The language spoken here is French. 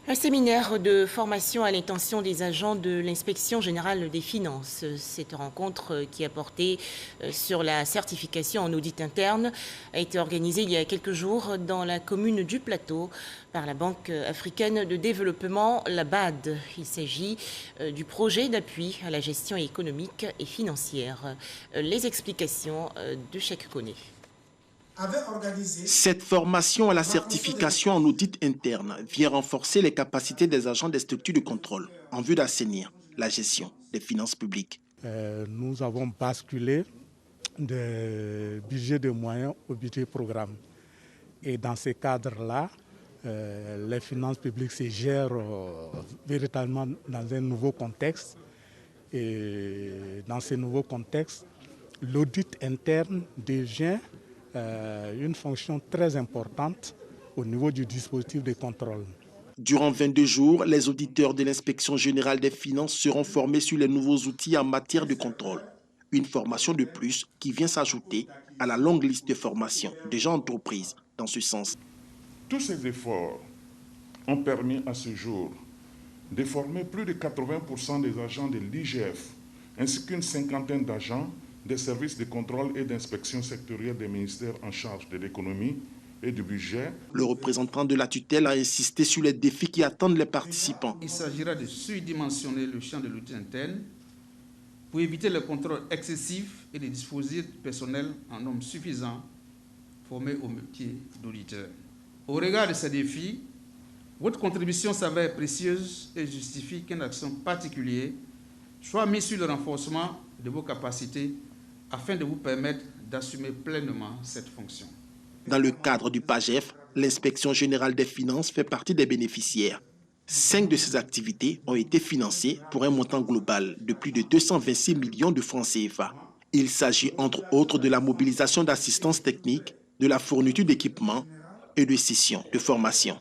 Un séminaire de formation à l'intention des agents de l'Inspection générale des finances. Cette rencontre qui a porté sur la certification en audit interne a été organisée il y a quelques jours dans la commune du Plateau par la Banque africaine de développement, la BAD. Il s'agit du projet d'appui à la gestion économique et financière. Les explications de Cheikh Koné. Cette formation à la certification en audit interne vient renforcer les capacités des agents des structures de contrôle en vue d'assainir la gestion des finances publiques. Nous avons basculé de budget de moyens au budget programme. Et dans ce cadre-là, les finances publiques se gèrent véritablement dans un nouveau contexte. Et dans ce nouveau contexte, l'audit interne devient une fonction très importante au niveau du dispositif de contrôle. Durant 22 jours, les auditeurs de l'Inspection générale des finances seront formés sur les nouveaux outils en matière de contrôle. Une formation de plus qui vient s'ajouter à la longue liste de formations déjà entreprises dans ce sens. Tous ces efforts ont permis à ce jour de former plus de 80% des agents de l'IGF ainsi qu'une cinquantaine d'agents des services de contrôle et d'inspection sectorielle des ministères en charge de l'économie et du budget. Le représentant de la tutelle a insisté sur les défis qui attendent les participants. Il s'agira de surdimensionner le champ de l'audit interne pour éviter le contrôle excessif et de disposer du personnel en nombre suffisant formé au métier d'auditeur. Au regard de ces défis, votre contribution s'avère précieuse et justifie qu'une action particulière soit mise sur le renforcement de vos capacités afin de vous permettre d'assumer pleinement cette fonction. Dans le cadre du PAGEF, l'Inspection générale des finances fait partie des bénéficiaires. 5 de ces activités ont été financées pour un montant global de plus de 226 millions de francs CFA. Il s'agit entre autres de la mobilisation d'assistance technique, de la fourniture d'équipements et de sessions de formation.